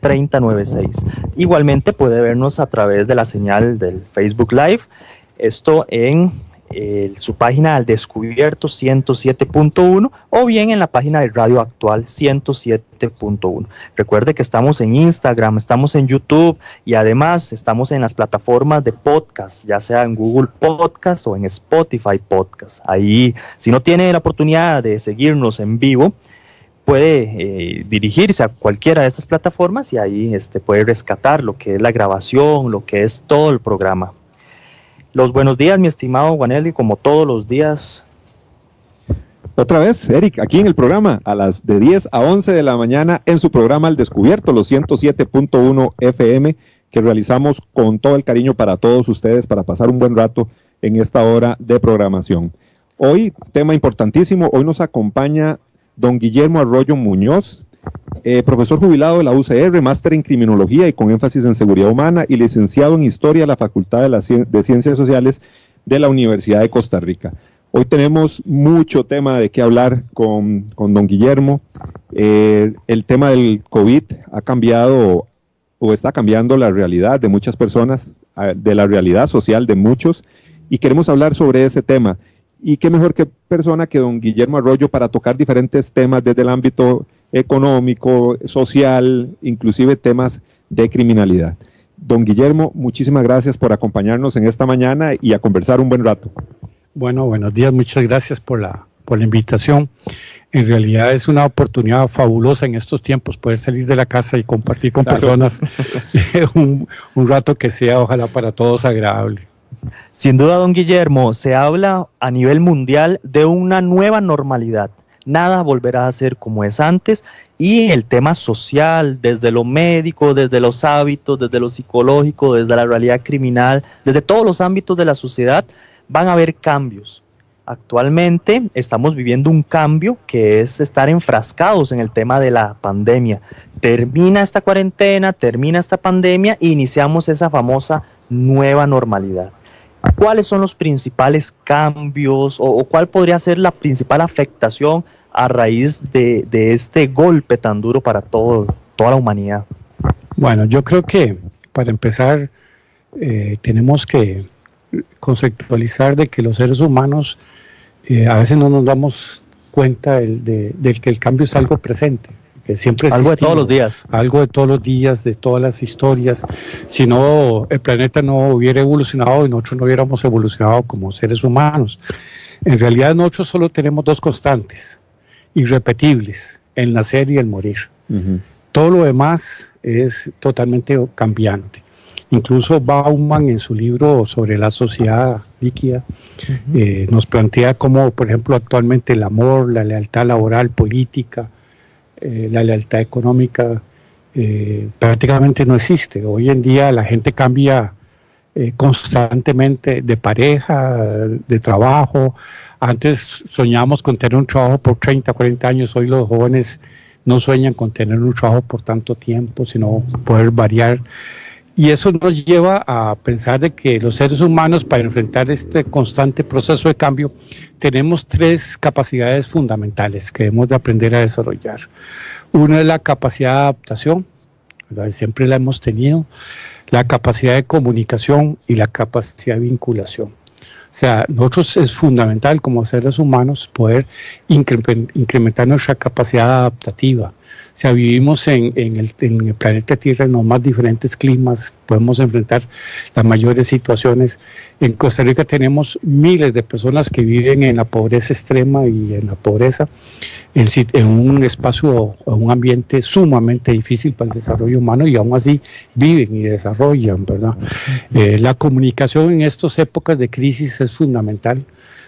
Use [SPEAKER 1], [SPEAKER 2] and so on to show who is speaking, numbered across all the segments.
[SPEAKER 1] 3096. Igualmente puede vernos a través de la señal del Facebook Live, esto en su página Al Descubierto 107.1 o bien en la página de Radio Actual 107.1. Recuerde que estamos en Instagram, estamos en YouTube y además estamos en las plataformas de podcast, ya sea en Google Podcast o en Spotify Podcast. Ahí, si no tiene la oportunidad de seguirnos en vivo, puede dirigirse a cualquiera de estas plataformas y ahí puede rescatar lo que es la grabación, lo que es todo el programa. Los buenos días, mi estimado Juanelli, como todos los días.
[SPEAKER 2] Otra vez, Eric, aquí en el programa, a las de 10 a 11 de la mañana, en su programa Al Descubierto, los 107.1 FM, que realizamos con todo el cariño para todos ustedes, para pasar un buen rato en esta hora de programación. Hoy, tema importantísimo, hoy nos acompaña don Guillermo Arroyo Muñoz, profesor jubilado de la UCR, máster en criminología y con énfasis en seguridad humana y licenciado en historia de la Facultad de Ciencias Sociales de la Universidad de Costa Rica. Hoy tenemos mucho tema de qué hablar con don Guillermo. El tema del COVID ha cambiado o está cambiando la realidad de muchas personas, de la realidad social de muchos, y queremos hablar sobre ese tema. Y qué mejor que persona que don Guillermo Arroyo para tocar diferentes temas desde el ámbito económico, social, inclusive temas de criminalidad. Don Guillermo, muchísimas gracias por acompañarnos en esta mañana y a conversar un buen rato.
[SPEAKER 3] Bueno, buenos días, muchas gracias por la invitación. En realidad es una oportunidad fabulosa en estos tiempos poder salir de la casa y compartir con personas un rato que sea, ojalá para todos, agradable.
[SPEAKER 1] Sin duda, don Guillermo, se habla a nivel mundial de una nueva normalidad. Nada volverá a ser como es antes y el tema social, desde lo médico, desde los hábitos, desde lo psicológico, desde la realidad criminal, desde todos los ámbitos de la sociedad, van a haber cambios. Actualmente estamos viviendo un cambio que es estar enfrascados en el tema de la pandemia. Termina esta cuarentena, termina esta pandemia e iniciamos esa famosa nueva normalidad. ¿Cuáles son los principales cambios o cuál podría ser la principal afectación a raíz de este golpe tan duro para toda la humanidad?
[SPEAKER 3] Bueno, yo creo que para empezar tenemos que conceptualizar de que los seres humanos a veces no nos damos cuenta de que el cambio es algo presente. Que siempre
[SPEAKER 1] algo de todos los días.
[SPEAKER 3] Algo de todos los días, de todas las historias. Si no, el planeta no hubiera evolucionado y nosotros no hubiéramos evolucionado como seres humanos. En realidad nosotros solo tenemos dos constantes, irrepetibles, el nacer y el morir. Uh-huh. Todo lo demás es totalmente cambiante. Incluso Bauman en su libro sobre la sociedad líquida uh-huh. Nos plantea cómo, por ejemplo, actualmente el amor, la lealtad laboral, política, la lealtad económica prácticamente no existe. Hoy en día la gente cambia constantemente de pareja, de trabajo. Antes soñábamos con tener un trabajo por 30, 40 años. Hoy los jóvenes no sueñan con tener un trabajo por tanto tiempo, sino poder variar. Y eso nos lleva a pensar de que los seres humanos, para enfrentar este constante proceso de cambio, tenemos tres capacidades fundamentales que debemos de aprender a desarrollar. Una es la capacidad de adaptación, ¿verdad? Siempre la hemos tenido, la capacidad de comunicación y la capacidad de vinculación. O sea, nosotros es fundamental como seres humanos poder incrementar nuestra capacidad adaptativa. O sea, vivimos en el planeta Tierra en los más diferentes climas, podemos enfrentar las mayores situaciones. En Costa Rica tenemos miles de personas que viven en la pobreza extrema y en la pobreza, en un espacio o un ambiente sumamente difícil para el desarrollo humano y aún así viven y desarrollan, ¿verdad? La comunicación en estas épocas de crisis es fundamental.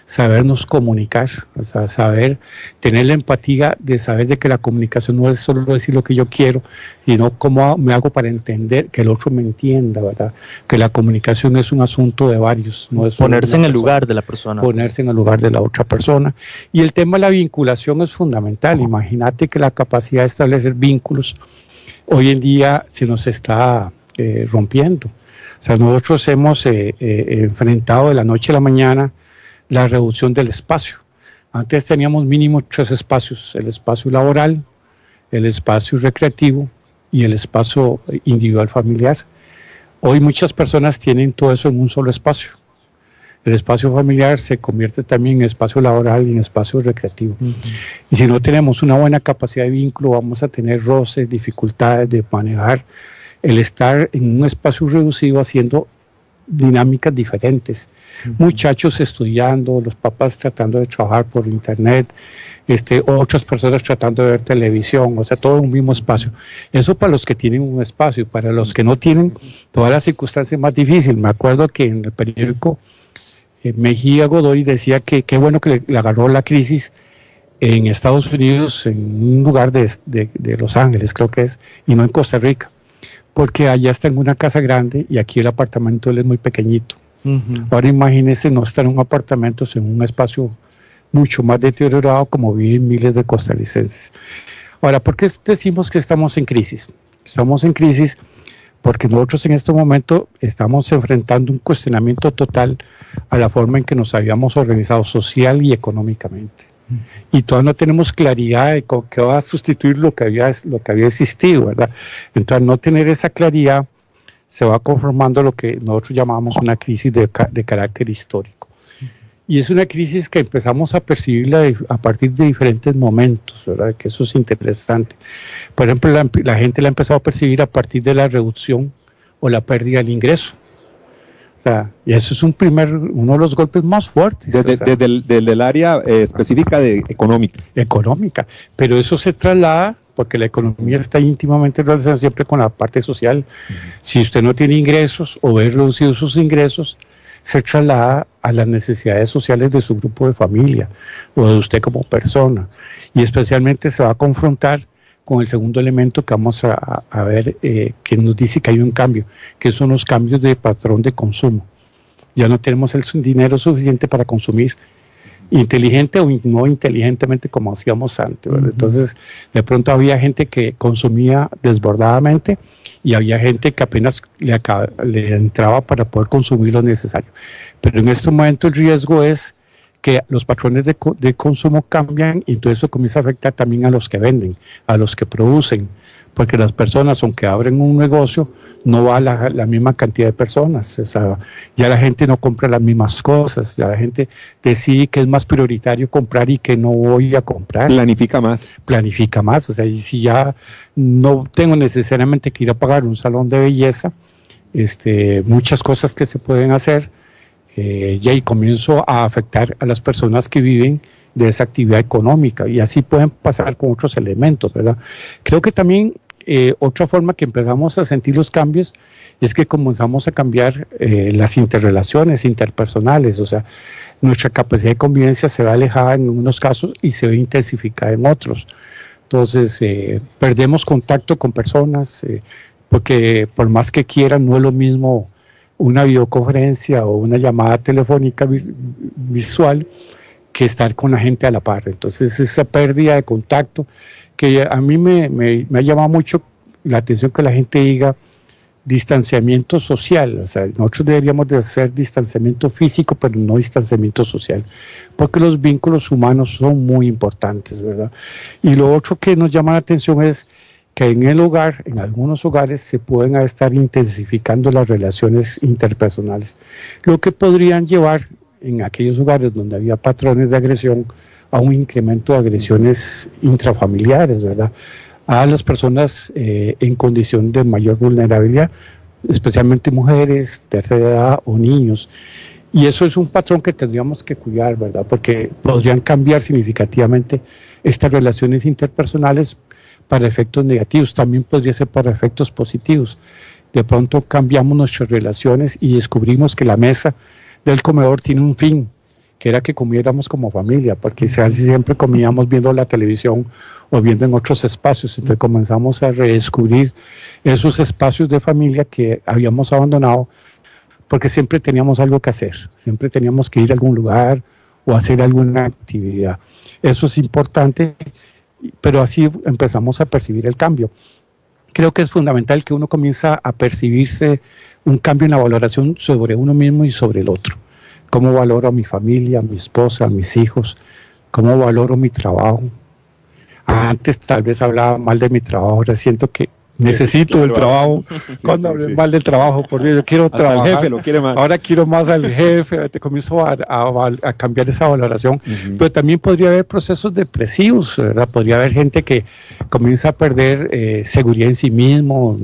[SPEAKER 3] Sabernos comunicar, o sea, saber tener la empatía de saber de que la comunicación no es solo decir lo que yo quiero, sino cómo me hago para entender, que el otro me entienda, ¿verdad? Que la comunicación es un asunto de varios. No es
[SPEAKER 1] ponerse en el lugar de la persona.
[SPEAKER 3] Ponerse en el lugar de la otra persona. Y el tema de la vinculación es fundamental. Imagínate que la capacidad de establecer vínculos hoy en día se nos está rompiendo. O sea, nosotros hemos enfrentado de la noche a la mañana la reducción del espacio. Antes teníamos mínimo 3 espacios: el espacio laboral, el espacio recreativo y el espacio individual familiar. Hoy muchas personas tienen todo eso en un solo espacio. El espacio familiar se convierte también en espacio laboral y en espacio recreativo. Y si no tenemos una buena capacidad de vínculo, vamos a tener roces, dificultades de manejar el estar en un espacio reducido haciendo dinámicas diferentes. Muchachos estudiando, los papás tratando de trabajar por internet, otras personas tratando de ver televisión, o sea, todo en un mismo espacio. Eso para los que tienen un espacio, para los que no tienen, todas las circunstancias más difíciles. Me acuerdo que en el periódico Mejía Godoy decía que qué bueno que le agarró la crisis en Estados Unidos, en un lugar de Los Ángeles, creo que es, y no en Costa Rica, porque allá está en una casa grande y aquí el apartamento él es muy pequeñito. Ahora imagínense no estar en un apartamento, en un espacio mucho más deteriorado como viven miles de costarricenses. Ahora, ¿por qué decimos que estamos en crisis? Estamos en crisis porque nosotros en este momento estamos enfrentando un cuestionamiento total a la forma en que nos habíamos organizado social y económicamente. Y todavía no tenemos claridad de qué va a sustituir lo que había existido, ¿verdad? Entonces, al no tener esa claridad, se va conformando lo que nosotros llamamos una crisis de carácter histórico. Y es una crisis que empezamos a percibirla a partir de diferentes momentos, ¿verdad? Que eso es interesante. Por ejemplo, la gente la ha empezado a percibir a partir de la reducción o la pérdida del ingreso. O sea, y eso es uno de los golpes más fuertes.
[SPEAKER 2] Desde el área específica de económica.
[SPEAKER 3] Económica, pero eso se traslada, porque la economía está íntimamente relacionada siempre con la parte social. Si usted no tiene ingresos o ve reducidos sus ingresos, se traslada a las necesidades sociales de su grupo de familia o de usted como persona, y especialmente se va a confrontar con el segundo elemento que vamos a ver, que nos dice que hay un cambio, que son los cambios de patrón de consumo. Ya no tenemos el dinero suficiente para consumir inteligente o no inteligentemente como hacíamos antes, ¿verdad? Entonces, de pronto había gente que consumía desbordadamente y había gente que apenas le entraba para poder consumir lo necesario. Pero en este momento el riesgo es que los patrones de consumo cambian y entonces eso comienza a afectar también a los que venden, a los que producen, porque las personas, aunque abren un negocio, no va la misma cantidad de personas. O sea, ya la gente no compra las mismas cosas, ya la gente decide que es más prioritario comprar y que no voy a comprar.
[SPEAKER 2] Planifica más.
[SPEAKER 3] O sea, y si ya no tengo necesariamente que ir a pagar un salón de belleza, muchas cosas que se pueden hacer, ya y comienzo a afectar a las personas que viven de esa actividad económica, y así pueden pasar con otros elementos, ¿verdad? Creo que también otra forma que empezamos a sentir los cambios es que comenzamos a cambiar las interrelaciones interpersonales, o sea, nuestra capacidad de convivencia se ve alejada en unos casos y se ve intensificada en otros. Entonces, perdemos contacto con personas, porque por más que quieran, no es lo mismo una videoconferencia o una llamada telefónica visual que estar con la gente a la par. Entonces, esa pérdida de contacto, que a mí me ha llamado mucho la atención que la gente diga distanciamiento social. O sea, nosotros deberíamos de hacer distanciamiento físico, pero no distanciamiento social, porque los vínculos humanos son muy importantes, ¿verdad? Y lo otro que nos llama la atención es que en el hogar, en algunos hogares, se pueden estar intensificando las relaciones interpersonales, lo que podrían llevar en aquellos hogares donde había patrones de agresión a un incremento de agresiones intrafamiliares, ¿verdad? A las personas en condición de mayor vulnerabilidad, especialmente mujeres, tercera edad o niños. Y eso es un patrón que tendríamos que cuidar, ¿verdad? Porque podrían cambiar significativamente estas relaciones interpersonales para efectos negativos, también podría ser para efectos positivos. De pronto cambiamos nuestras relaciones y descubrimos que la mesa del comedor tiene un fin, que era que comiéramos como familia, porque casi siempre comíamos viendo la televisión o viendo en otros espacios. Entonces comenzamos a redescubrir esos espacios de familia que habíamos abandonado, porque siempre teníamos algo que hacer, siempre teníamos que ir a algún lugar o hacer alguna actividad. Eso es importante, pero así empezamos a percibir el cambio. Creo que es fundamental que uno comienza a percibirse un cambio en la valoración sobre uno mismo y sobre el otro. ¿Cómo valoro a mi familia, a mi esposa, a mis hijos? ¿Cómo valoro mi trabajo? Antes tal vez hablaba mal de mi trabajo, ahora siento que necesito el trabajo. Cuando hablé mal del trabajo, por Dios, yo quiero trabajar.
[SPEAKER 2] El jefe lo quiere más.
[SPEAKER 3] Ahora quiero más al jefe, te comienzo a cambiar esa valoración. Pero también podría haber procesos depresivos, ¿verdad? Podría haber gente que comienza a perder seguridad en sí mismo,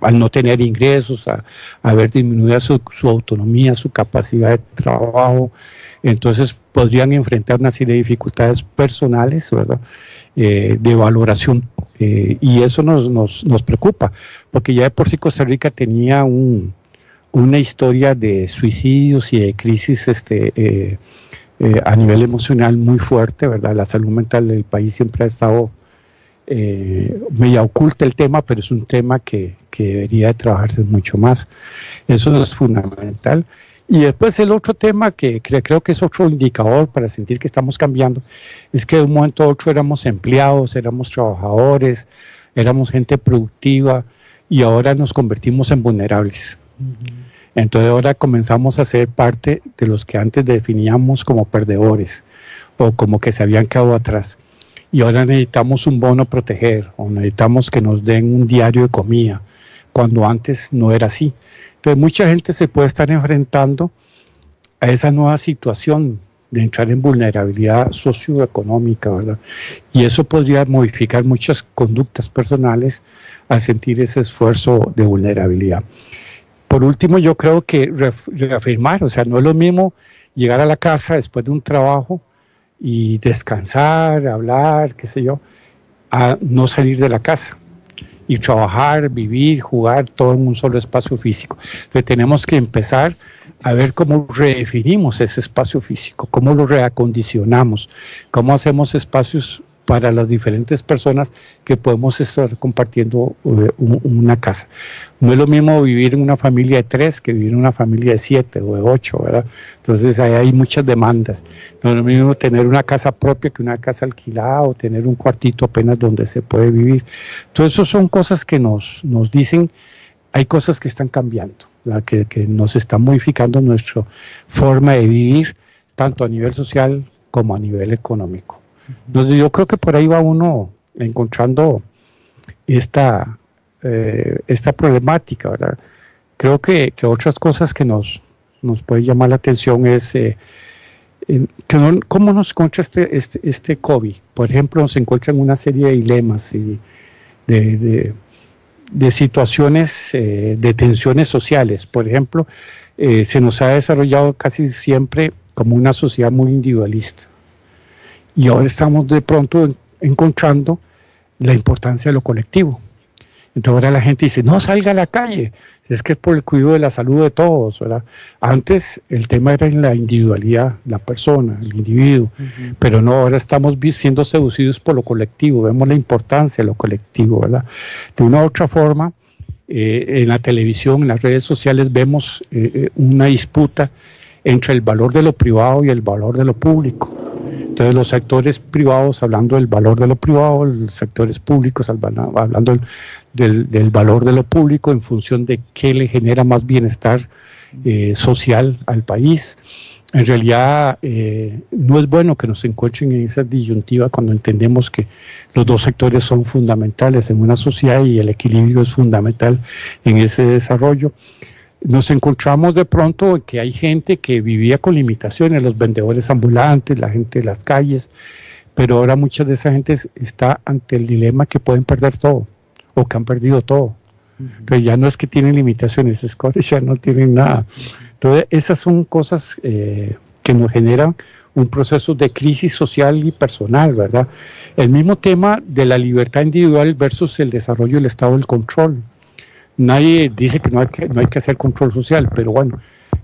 [SPEAKER 3] al no tener ingresos, a ver disminuida su autonomía, su capacidad de trabajo. Entonces podrían enfrentar una serie de dificultades personales, ¿verdad? De valoración, y eso nos preocupa, porque ya de por sí Costa Rica tenía una historia de suicidios y de crisis a nivel emocional muy fuerte, ¿verdad? La salud mental del país siempre ha estado media oculta el tema, pero es un tema que debería de trabajarse mucho más. Eso es fundamental. Y después el otro tema que creo que es otro indicador para sentir que estamos cambiando, es que de un momento a otro éramos empleados, éramos trabajadores, éramos gente productiva, y ahora nos convertimos en vulnerables. Entonces ahora comenzamos a ser parte de los que antes definíamos como perdedores, o como que se habían quedado atrás. Y ahora necesitamos un bono proteger, o necesitamos que nos den un diario de comida, cuando antes no era así. Entonces mucha gente se puede estar enfrentando a esa nueva situación de entrar en vulnerabilidad socioeconómica, ¿verdad? Y eso podría modificar muchas conductas personales al sentir ese esfuerzo de vulnerabilidad. Por último, yo creo que reafirmar, o sea, no es lo mismo llegar a la casa después de un trabajo y descansar, hablar, qué sé yo, a no salir de la casa y trabajar, vivir, jugar, todo en un solo espacio físico. Entonces tenemos que empezar a ver cómo redefinimos ese espacio físico, cómo lo reacondicionamos, cómo hacemos espacios para las diferentes personas que podemos estar compartiendo una casa. No es lo mismo vivir en una familia de 3 que vivir en una familia de 7 o de 8, ¿verdad? Entonces ahí hay muchas demandas. No es lo mismo tener una casa propia que una casa alquilada, o tener un cuartito apenas donde se puede vivir. Entonces eso son cosas que nos dicen, hay cosas que están cambiando, que nos están modificando nuestra forma de vivir, tanto a nivel social como a nivel económico. Entonces yo creo que por ahí va uno encontrando esta problemática, ¿verdad? Creo que otras cosas que nos puede llamar la atención es cómo nos encuentra este COVID. Por ejemplo, nos encuentra en una serie de dilemas y de situaciones, de tensiones sociales. Por ejemplo, se nos ha desarrollado casi siempre como una sociedad muy individualista. Y ahora estamos de pronto encontrando la importancia de lo colectivo. Entonces ahora la gente dice, no salga a la calle, es que es por el cuidado de la salud de todos, ¿verdad? Antes el tema era en la individualidad, la persona, el individuo, pero no, ahora estamos siendo seducidos por lo colectivo, vemos la importancia de lo colectivo, ¿verdad? De una u otra forma, en la televisión, en las redes sociales vemos una disputa entre el valor de lo privado y el valor de lo público. Entonces los sectores privados hablando del valor de lo privado, los sectores públicos hablando del valor de lo público en función de qué le genera más bienestar social al país. En realidad no es bueno que nos encuentren en esa disyuntiva cuando entendemos que los dos sectores son fundamentales en una sociedad y el equilibrio es fundamental en ese desarrollo. Nos encontramos de pronto que hay gente que vivía con limitaciones, los vendedores ambulantes, la gente de las calles, pero ahora mucha de esa gente está ante el dilema que pueden perder todo o que han perdido todo. Entonces ya no es que tienen limitaciones, es que ya no tienen nada. Entonces esas son cosas que nos generan un proceso de crisis social y personal, ¿verdad? El mismo tema de la libertad individual versus el desarrollo del estado del control. Nadie dice que no hay que hacer control social, pero bueno,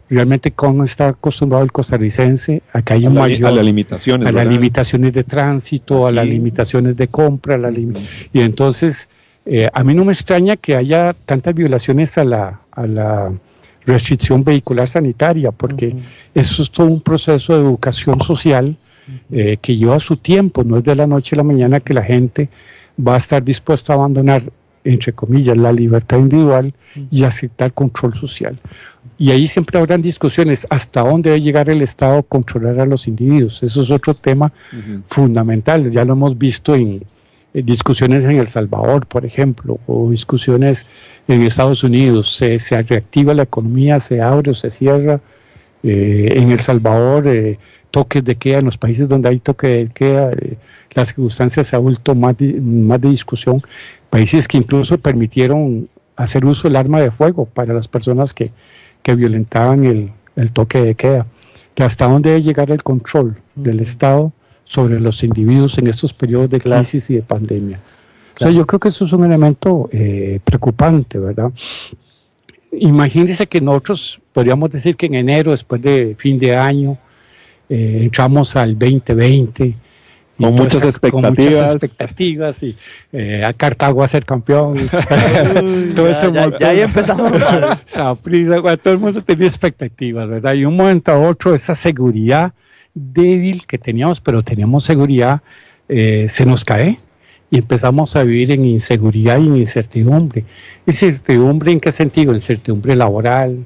[SPEAKER 3] realmente cómo está acostumbrado el costarricense a que hay un mayor...
[SPEAKER 2] A las limitaciones.
[SPEAKER 3] A las limitaciones de tránsito, a las limitaciones de compra, y entonces a mí no me extraña que haya tantas violaciones a la restricción vehicular sanitaria, porque eso es todo un proceso de educación social que lleva su tiempo, no es de la noche a la mañana que la gente va a estar dispuesta a abandonar, entre comillas, la libertad individual y aceptar control social. Y ahí siempre habrán discusiones hasta dónde debe llegar el Estado a controlar a los individuos. Eso es otro tema fundamental, ya lo hemos visto en discusiones en El Salvador, por ejemplo, o discusiones en Estados Unidos, se reactiva la economía, se abre o se cierra. En El Salvador, toques de queda, en los países donde hay toque de queda, las circunstancias se ha vuelto más de discusión. Países que incluso permitieron hacer uso del arma de fuego para las personas que violentaban el toque de queda. ¿Hasta dónde debe llegar el control del Estado sobre los individuos en estos periodos de crisis y de pandemia? Claro. O sea, yo creo que eso es un elemento preocupante, ¿verdad? Imagínense que nosotros podríamos decir que en enero, después de fin de año, entramos al 2020
[SPEAKER 2] con muchas expectativas
[SPEAKER 3] y a Cartago va a ser campeón.
[SPEAKER 1] Todo eso ya ahí empezamos.
[SPEAKER 3] Todo el mundo tenía expectativas, ¿verdad? Y un momento a otro esa seguridad débil que teníamos, pero teníamos seguridad, se nos cae y empezamos a vivir en inseguridad y en incertidumbre. ¿Incertidumbre en qué sentido? Incertidumbre laboral,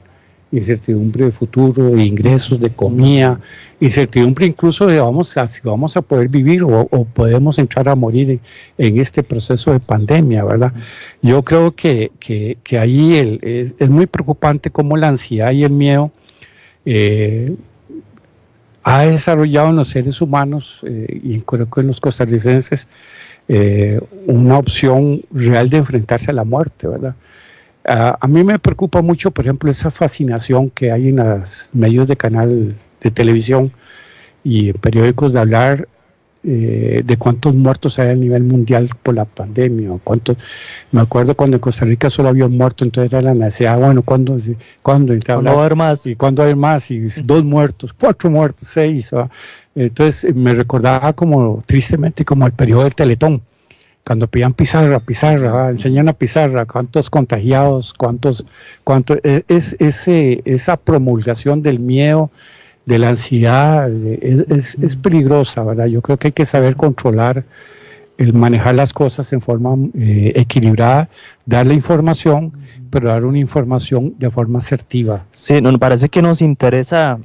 [SPEAKER 3] incertidumbre de futuro, de ingresos, de comida, incertidumbre incluso de si vamos a poder vivir o podemos entrar a morir en este proceso de pandemia, ¿verdad? Yo creo que ahí es muy preocupante cómo la ansiedad y el miedo ha desarrollado en los seres humanos y creo que en los costarricenses una opción real de enfrentarse a la muerte, ¿verdad? A mí me preocupa mucho, por ejemplo, esa fascinación que hay en los medios de canal de televisión y en periódicos de hablar de cuántos muertos hay a nivel mundial por la pandemia. Me acuerdo cuando en Costa Rica solo había un muerto, entonces era la necesidad, bueno, ¿cuándo va a haber más? ¿Y cuándo va a haber más? Y 2 muertos, 4 muertos, 6. ¿verdad? Entonces me recordaba tristemente como el periodo del Teletón. Cuando pedían pizarra, enseñan a pizarra, cuántos contagiados, esa promulgación del miedo, de la ansiedad, es peligrosa, ¿verdad? Yo creo que hay que saber controlar, manejar las cosas en forma equilibrada, dar la información, pero dar una información de forma asertiva.
[SPEAKER 1] Sí, nos parece que nos interesa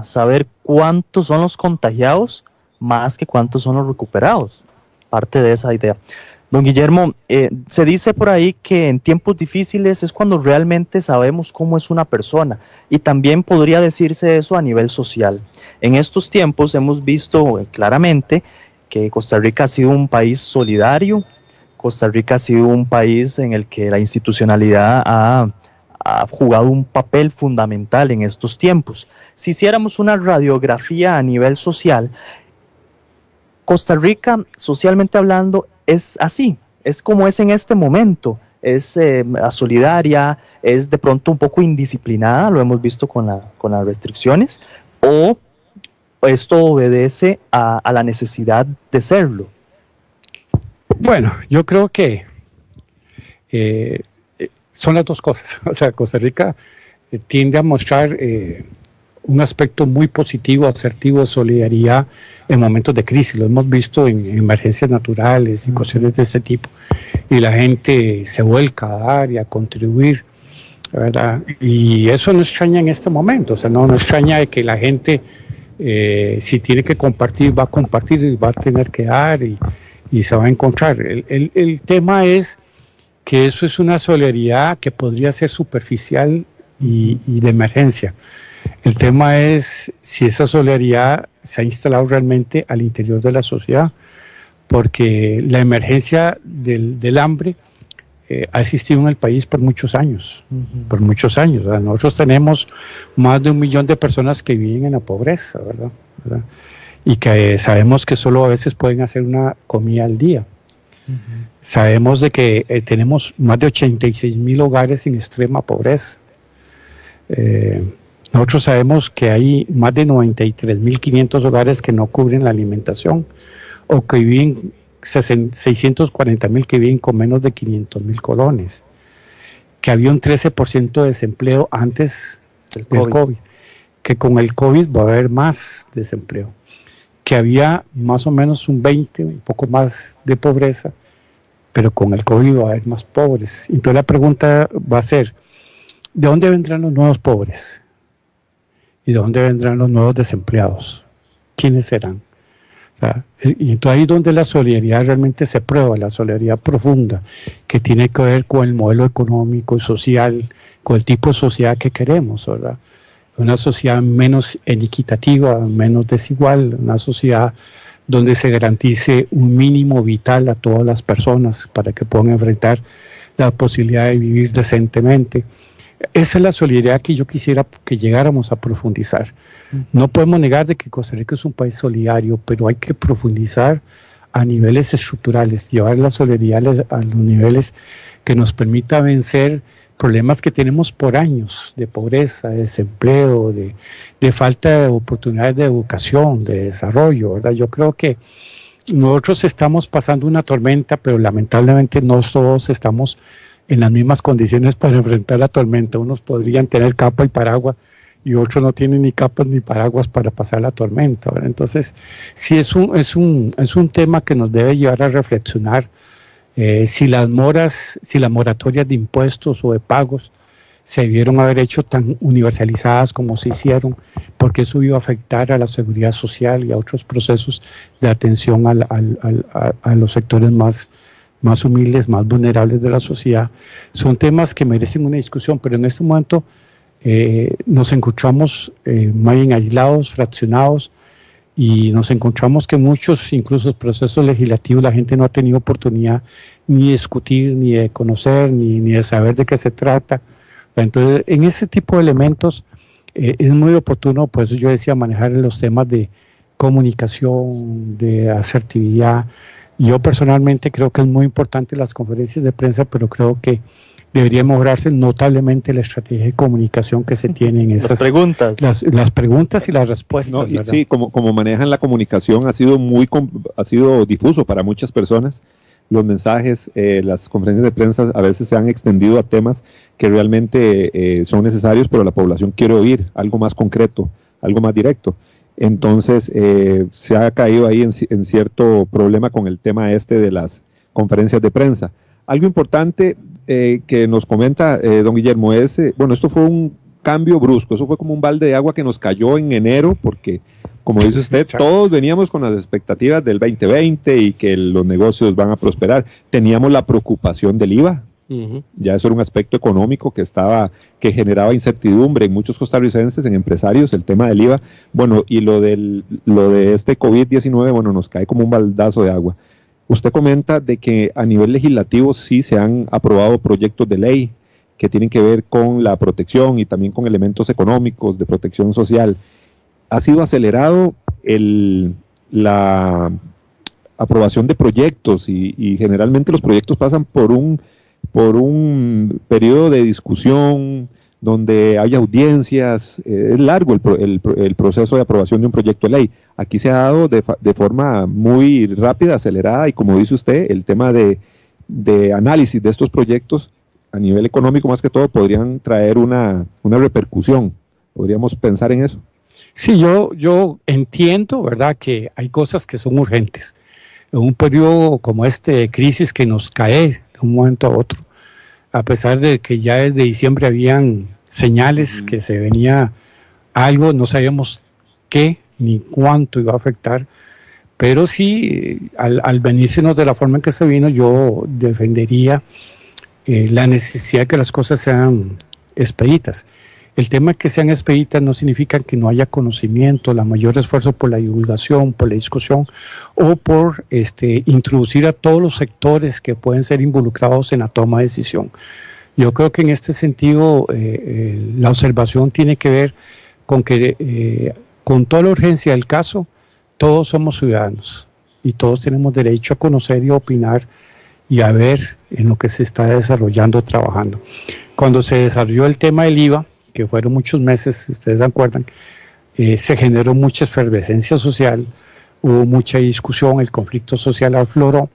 [SPEAKER 1] saber cuántos son los contagiados, más que cuántos son los recuperados. Parte de esa idea. Don Guillermo, se dice por ahí que en tiempos difíciles es cuando realmente sabemos cómo es una persona, y también podría decirse eso a nivel social. En estos tiempos hemos visto claramente que Costa Rica ha sido un país solidario, Costa Rica ha sido un país en el que la institucionalidad ha jugado un papel fundamental en estos tiempos. Si hiciéramos una radiografía a nivel social, Costa Rica, socialmente hablando, es así, es como es en este momento, es solidaria, es de pronto un poco indisciplinada, lo hemos visto con las restricciones, o esto obedece a la necesidad de serlo.
[SPEAKER 3] Bueno, yo creo que son las dos cosas. O sea, Costa Rica tiende a mostrar un aspecto muy positivo, asertivo de solidaridad en momentos de crisis. Lo hemos visto en emergencias naturales y cuestiones de este tipo. Y la gente se vuelca a dar y a contribuir, ¿verdad? Y eso no extraña en este momento. O sea, no extraña de que la gente, si tiene que compartir, va a compartir y va a tener que dar y se va a encontrar. El tema es que eso es una solidaridad que podría ser superficial y de emergencia. El tema es si esa solidaridad se ha instalado realmente al interior de la sociedad, porque la emergencia del hambre ha existido en el país por muchos años, por muchos años. ¿Verdad? Nosotros tenemos más de 1 millón de personas que viven en la pobreza, ¿verdad? Y que sabemos que solo a veces pueden hacer una comida al día. Sabemos de que tenemos más de 86,000 hogares en extrema pobreza. Nosotros sabemos que hay más de 93,500 hogares que no cubren la alimentación, o que viven 640,000 que viven con menos de 500,000 colones, que había un 13% de desempleo antes del COVID, que con el COVID va a haber más desempleo, que había más o menos un 20, un poco más de pobreza, pero con el COVID va a haber más pobres. Entonces la pregunta va a ser, ¿de dónde vendrán los nuevos pobres? ¿Y de dónde vendrán los nuevos desempleados? ¿Quiénes serán? O Y entonces ahí es donde la solidaridad realmente se prueba, la solidaridad profunda, que tiene que ver con el modelo económico y social, con el tipo de sociedad que queremos, ¿verdad? Una sociedad menos inequitativa, menos desigual, una sociedad donde se garantice un mínimo vital a todas las personas para que puedan enfrentar la posibilidad de vivir decentemente. Esa es la solidaridad que yo quisiera que llegáramos a profundizar. No podemos negar de que Costa Rica es un país solidario, pero hay que profundizar a niveles estructurales, llevar la solidaridad a los niveles que nos permita vencer problemas que tenemos por años, de pobreza, de desempleo, de falta de oportunidades de educación, de desarrollo, ¿verdad? Yo creo que nosotros estamos pasando una tormenta, pero lamentablemente no todos estamos en las mismas condiciones para enfrentar la tormenta. Unos podrían tener capa y paraguas y otros no tienen ni capas ni paraguas para pasar la tormenta, ¿verdad? Entonces, sí es un tema que nos debe llevar a reflexionar si las moratorias de impuestos o de pagos se debieron haber hecho tan universalizadas como se hicieron, porque eso iba a afectar a la seguridad social y a otros procesos de atención a los sectores más humildes, más vulnerables de la sociedad. Son temas que merecen una discusión, pero en este momento nos encontramos más bien aislados, fraccionados, y nos encontramos que muchos, incluso procesos legislativos, la gente no ha tenido oportunidad ni de discutir, ni de conocer, ni de saber de qué se trata. Entonces, en ese tipo de elementos es muy oportuno, por eso yo decía, manejar los temas de comunicación, de asertividad. Yo personalmente creo que es muy importante las conferencias de prensa, pero creo que debería mejorarse notablemente la estrategia de comunicación que se tiene en esas
[SPEAKER 1] preguntas.
[SPEAKER 3] Las preguntas y las respuestas.
[SPEAKER 2] No, y sí, como manejan la comunicación ha sido difuso para muchas personas. Los mensajes, las conferencias de prensa a veces se han extendido a temas que realmente son necesarios, pero la población quiere oír algo más concreto, algo más directo. Entonces se ha caído ahí en cierto problema con el tema de las conferencias de prensa. Algo importante que nos comenta don Guillermo es, esto fue un cambio brusco, eso fue como un balde de agua que nos cayó en enero, porque como dice usted, todos veníamos con las expectativas del 2020 y que los negocios van a prosperar. Teníamos la preocupación del IVA. Ya eso era un aspecto económico que generaba incertidumbre en muchos costarricenses, en empresarios, el tema del IVA. Bueno, y lo de este COVID-19, nos cae como un baldazo de agua. Usted comenta de que a nivel legislativo sí se han aprobado proyectos de ley que tienen que ver con la protección y también con elementos económicos de protección social. Ha sido acelerado la aprobación de proyectos y generalmente los proyectos pasan por un periodo de discusión donde hay audiencias, es largo el proceso de aprobación de un proyecto de ley. Aquí se ha dado de forma muy rápida, acelerada, y como dice usted, el tema de análisis de estos proyectos a nivel económico más que todo podrían traer una repercusión. ¿Podríamos pensar en eso?
[SPEAKER 3] Sí, yo entiendo, ¿verdad?, que hay cosas que son urgentes. En un periodo como este de crisis que nos cae de un momento a otro, a pesar de que ya desde diciembre habían señales que se venía algo, no sabíamos qué ni cuánto iba a afectar, pero sí, al venírsenos de la forma en que se vino, yo defendería la necesidad de que las cosas sean expeditas. El tema de que sean expeditas no significa que no haya conocimiento, la mayor esfuerzo por la divulgación, por la discusión o por introducir a todos los sectores que pueden ser involucrados en la toma de decisión. Yo creo que en este sentido la observación tiene que ver con que con toda la urgencia del caso, todos somos ciudadanos y todos tenemos derecho a conocer y a opinar y a ver en lo que se está desarrollando, trabajando. Cuando se desarrolló el tema del IVA, que fueron muchos meses, si ustedes se acuerdan, se generó mucha efervescencia social, hubo mucha discusión, el conflicto social afloró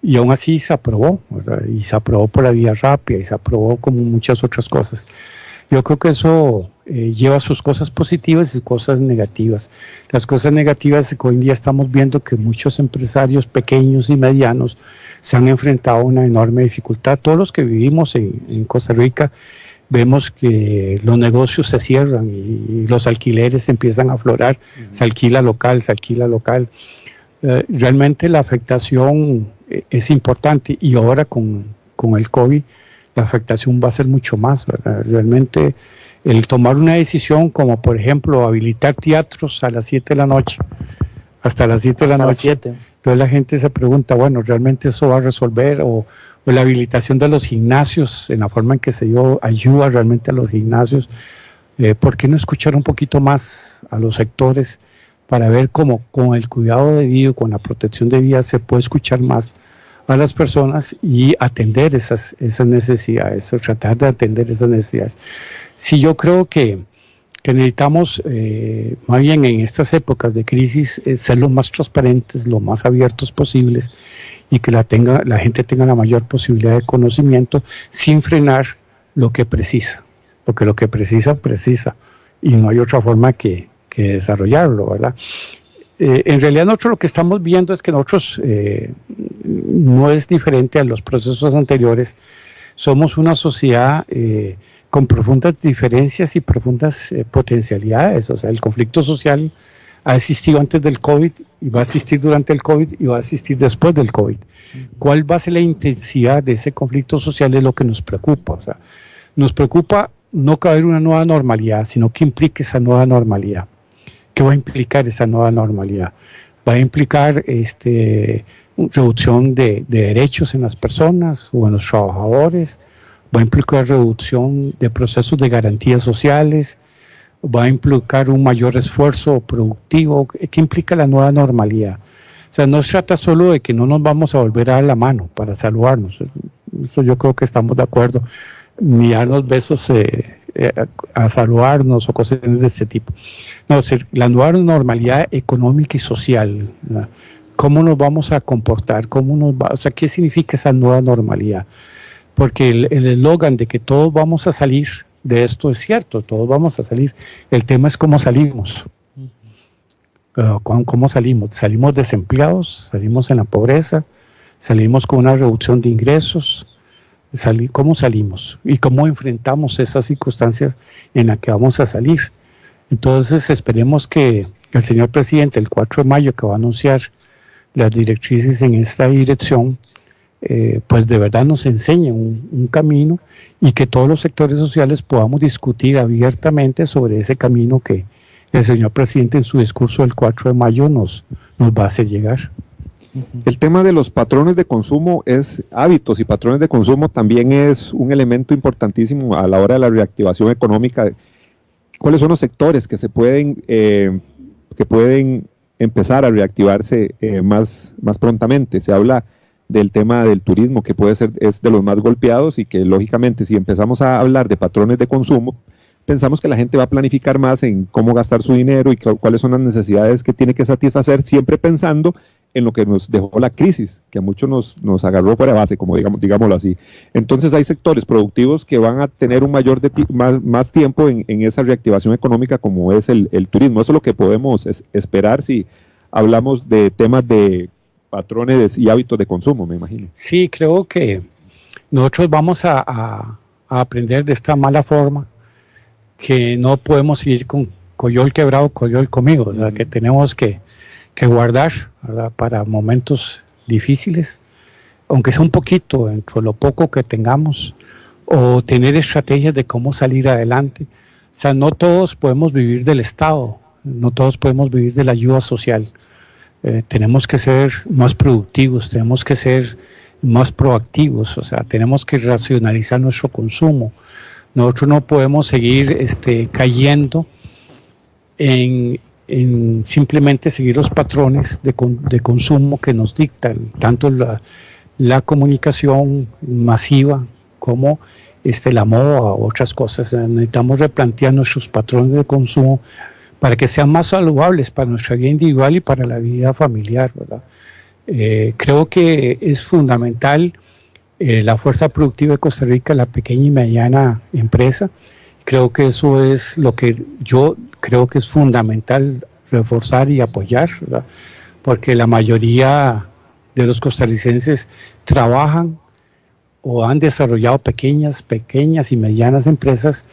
[SPEAKER 3] y aún así se aprobó, ¿verdad? Y se aprobó por la vía rápida y se aprobó como muchas otras cosas. Yo creo que eso lleva sus cosas positivas y sus cosas negativas. Las cosas negativas es que hoy en día estamos viendo que muchos empresarios pequeños y medianos se han enfrentado a una enorme dificultad. Todos los que vivimos en Costa Rica vemos que los negocios se cierran y los alquileres empiezan a aflorar, se alquila local. realmente la afectación es importante, y ahora con el COVID la afectación va a ser mucho más, ¿verdad? Realmente el tomar una decisión como por ejemplo habilitar teatros a las 7 de la noche, hasta las 7 de la noche, entonces la gente se pregunta, bueno, ¿realmente eso va a resolver? O la habilitación de los gimnasios, en la forma en que se dio ayuda realmente a los gimnasios, ¿por qué no escuchar un poquito más a los sectores para ver cómo con el cuidado debido, con la protección debida, se puede escuchar más a las personas y atender esas necesidades, o tratar de atender esas necesidades? Sí, yo creo que necesitamos, más bien en estas épocas de crisis, ser lo más transparentes, lo más abiertos posibles, y que la gente tenga la mayor posibilidad de conocimiento sin frenar lo que precisa, porque lo que precisa, y no hay otra forma que desarrollarlo, ¿verdad? En realidad nosotros lo que estamos viendo es que nosotros no es diferente a los procesos anteriores. Somos una sociedad con profundas diferencias y profundas potencialidades. O sea, el conflicto social ha existido antes del COVID y va a existir durante el COVID y va a existir después del COVID. ¿Cuál va a ser la intensidad de ese conflicto social? Es lo que nos preocupa. O sea, nos preocupa no que haya una nueva normalidad, sino que implique esa nueva normalidad. ¿Qué va a implicar esa nueva normalidad? Va a implicar reducción de derechos en las personas o en los trabajadores, va a implicar reducción de procesos de garantías sociales, va a implicar un mayor esfuerzo productivo. ¿Qué implica la nueva normalidad? O sea, no se trata solo de que no nos vamos a volver a dar la mano para saludarnos, eso yo creo que estamos de acuerdo, ni darnos besos a saludarnos o cosas de ese tipo. No, la nueva normalidad económica y social, ¿verdad? ¿Cómo nos vamos a comportar? O sea, ¿qué significa esa nueva normalidad? Porque el eslogan de que todos vamos a salir de esto es cierto, todos vamos a salir. El tema es cómo salimos. ¿Cómo salimos? ¿Salimos desempleados? ¿Salimos en la pobreza? ¿Salimos con una reducción de ingresos? ¿Cómo salimos? ¿Y cómo enfrentamos esas circunstancias en las que vamos a salir? Entonces esperemos que el señor presidente el 4 de mayo, que va a anunciar las directrices en esta dirección, pues de verdad nos enseñe un camino, y que todos los sectores sociales podamos discutir abiertamente sobre ese camino que el señor presidente en su discurso del 4 de mayo nos va a hacer llegar.
[SPEAKER 2] El tema de los patrones de consumo es hábitos, y patrones de consumo también es un elemento importantísimo a la hora de la reactivación económica. ¿Cuáles son los sectores que pueden empezar a reactivarse más prontamente? Se habla del tema del turismo, que es de los más golpeados, y que lógicamente si empezamos a hablar de patrones de consumo, pensamos que la gente va a planificar más en cómo gastar su dinero y cuáles son las necesidades que tiene que satisfacer, siempre pensando en lo que nos dejó la crisis, que a muchos nos agarró fuera de base, como digámoslo así. Entonces hay sectores productivos que van a tener un más tiempo en esa reactivación económica, como es el turismo. Eso es lo que podemos esperar si hablamos de temas de patrones y hábitos de consumo, me imagino.
[SPEAKER 3] Sí, creo que nosotros vamos a aprender de esta mala forma, que no podemos seguir con coyol quebrado, coyol conmigo, ¿verdad? Que tenemos que guardar, ¿verdad?, para momentos difíciles, aunque sea un poquito dentro de lo poco que tengamos, o tener estrategias de cómo salir adelante. O sea, no todos podemos vivir del Estado, no todos podemos vivir de la ayuda social. Tenemos que ser más productivos, tenemos que ser más proactivos, o sea, tenemos que racionalizar nuestro consumo. Nosotros no podemos seguir cayendo en simplemente seguir los patrones de consumo que nos dictan tanto la comunicación masiva como la moda o otras cosas. Necesitamos replantear nuestros patrones de consumo para que sean más saludables para nuestra vida individual y para la vida familiar, ¿verdad? Creo que es fundamental la fuerza productiva de Costa Rica, la pequeña y mediana empresa. Creo que eso es lo que yo creo que es fundamental reforzar y apoyar, ¿verdad? Porque la mayoría de los costarricenses trabajan o han desarrollado pequeñas y medianas empresas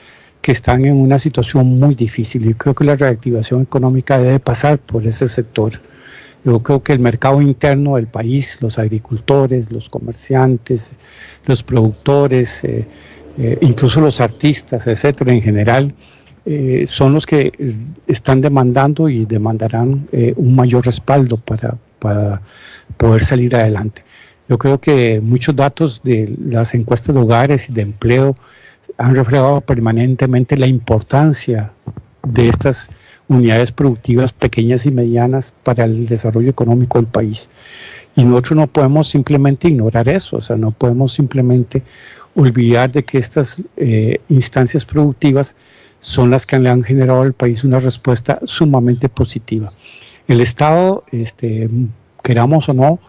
[SPEAKER 3] que están en una situación muy difícil, y creo que la reactivación económica debe pasar por ese sector. Yo creo que el mercado interno del país, los agricultores, los comerciantes, los productores, incluso los artistas, etcétera, en general, son los que están demandando y demandarán un mayor respaldo para poder salir adelante. Yo creo que muchos datos de las encuestas de hogares y de empleo han reflejado permanentemente la importancia de estas unidades productivas pequeñas y medianas para el desarrollo económico del país. Y nosotros no podemos simplemente ignorar eso, o sea, no podemos simplemente olvidar de que estas instancias productivas son las que le han generado al país una respuesta sumamente positiva. El Estado, queramos o no,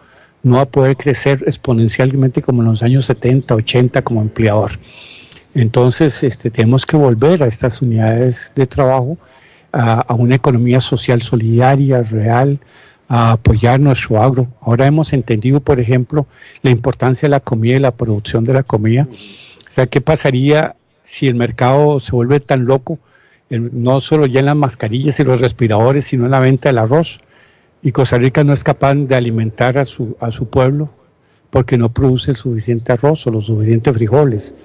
[SPEAKER 3] no va a poder crecer exponencialmente como en los años 70, 80 como empleador. Entonces, tenemos que volver a estas unidades de trabajo, a una economía social solidaria, real, a apoyar nuestro agro. Ahora hemos entendido, por ejemplo, la importancia de la comida y la producción de la comida. O sea, ¿qué pasaría si el mercado se vuelve tan loco, no solo ya en las mascarillas y los respiradores, sino en la venta del arroz? Y Costa Rica no es capaz de alimentar a su pueblo porque no produce el suficiente arroz o los suficientes frijoles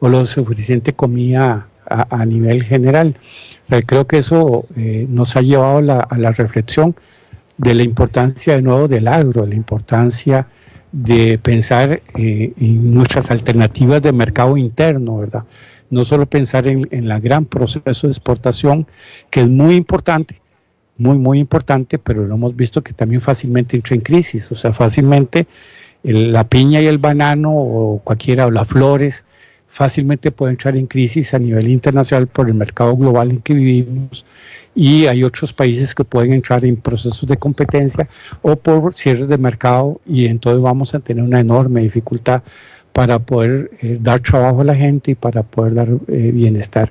[SPEAKER 3] o la suficiente comida a nivel general. O sea, creo que eso nos ha llevado a la reflexión de la importancia de nuevo del agro, de la importancia de pensar en nuestras alternativas de mercado interno, ¿verdad? No solo pensar en la gran proceso de exportación, que es muy importante, muy importante, pero lo hemos visto que también fácilmente entra en crisis. O sea, fácilmente la piña y el banano o cualquiera, o las flores, fácilmente pueden entrar en crisis a nivel internacional por el mercado global en que vivimos, y hay otros países que pueden entrar en procesos de competencia o por cierres de mercado, y entonces vamos a tener una enorme dificultad para poder dar trabajo a la gente y para poder dar bienestar.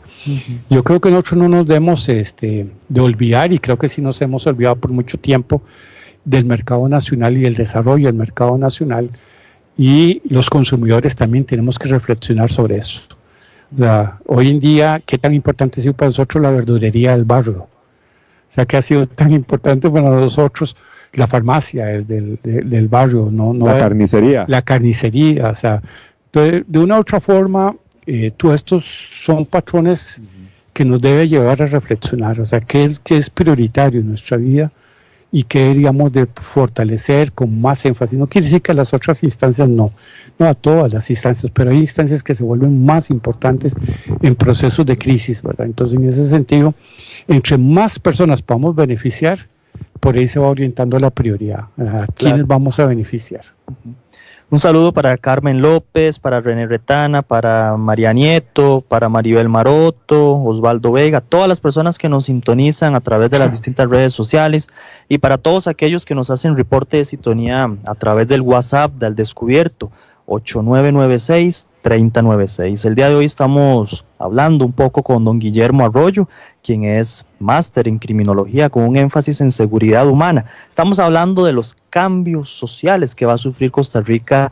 [SPEAKER 3] Yo creo que nosotros no nos debemos de olvidar, y creo que sí nos hemos olvidado por mucho tiempo, del mercado nacional y el desarrollo del mercado nacional, y los consumidores también tenemos que reflexionar sobre eso. O sea, hoy en día, ¿qué tan importante ha sido para nosotros la verdulería del barrio? O sea, ¿qué ha sido tan importante para nosotros la farmacia del barrio?
[SPEAKER 2] La carnicería.
[SPEAKER 3] La carnicería, o sea, entonces, de una u otra forma, todos estos son patrones que nos debe llevar a reflexionar. O sea, ¿qué es prioritario en nuestra vida? Y que deberíamos de fortalecer con más énfasis. No quiere decir que a las otras instancias no a todas las instancias, pero hay instancias que se vuelven más importantes en procesos de crisis, ¿verdad? Entonces, en ese sentido, entre más personas podamos beneficiar, por ahí se va orientando la prioridad, a quiénes vamos a beneficiar.
[SPEAKER 1] Un saludo para Carmen López, para René Retana, para María Nieto, para Maribel Maroto, Osvaldo Vega, todas las personas que nos sintonizan a través de las distintas redes sociales, y para todos aquellos que nos hacen reporte de sintonía a través del WhatsApp del Descubierto, 8996-3096. El día de hoy estamos hablando un poco con don Guillermo Arroyo, quien es máster en criminología con un énfasis en seguridad humana. Estamos hablando de los cambios sociales que va a sufrir Costa Rica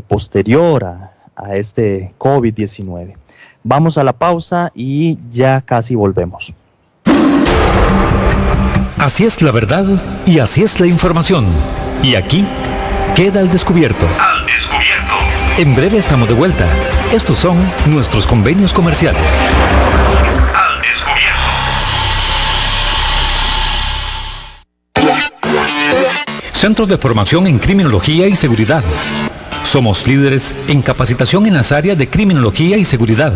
[SPEAKER 1] posterior a este COVID-19. Vamos a la pausa y ya casi volvemos.
[SPEAKER 4] Así es la verdad y así es la información. Y aquí queda al descubierto. Al descubierto. En breve estamos de vuelta. Estos son nuestros convenios comerciales. Al descubierto. Centros de formación en criminología y seguridad. Somos líderes en capacitación en las áreas de criminología y seguridad,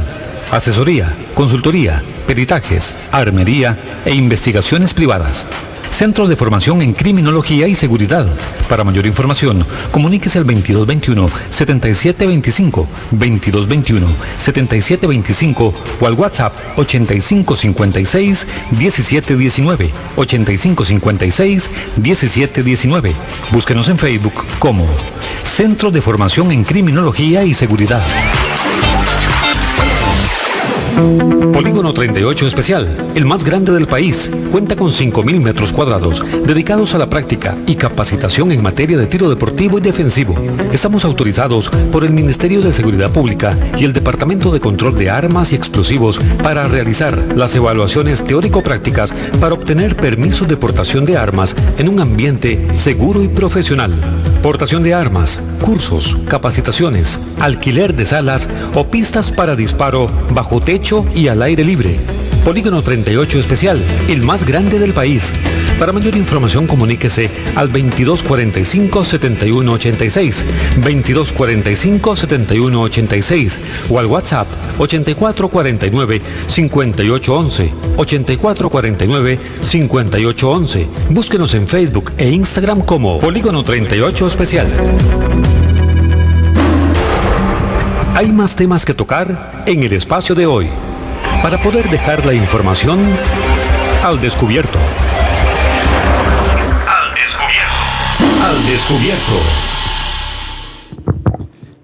[SPEAKER 4] asesoría, consultoría, peritajes, armería e investigaciones privadas. Centros de formación en criminología y seguridad. Para mayor información, comuníquese al 2221-7725, 2221-7725 o al WhatsApp 8556-1719, 8556-1719. Búsquenos en Facebook como Centros de Formación en Criminología y Seguridad. Polígono 38 Especial, el más grande del país, cuenta con 5.000 metros cuadrados dedicados a la práctica y capacitación en materia de tiro deportivo y defensivo. Estamos autorizados por el Ministerio de Seguridad Pública y el Departamento de Control de Armas y Explosivos para realizar las evaluaciones teórico-prácticas para obtener permisos de portación de armas en un ambiente seguro y profesional. Portación de armas, cursos, capacitaciones, alquiler de salas o pistas para disparo bajo techo y al aire libre. Polígono 38 Especial, el más grande del país. Para mayor información comuníquese al 2245-7186, 2245-7186 o al WhatsApp 8449-5811, 8449-5811. Búsquenos en Facebook e Instagram como Polígono 38 Especial. Hay más temas que tocar en el espacio de hoy, para poder dejar la información al descubierto. Al descubierto.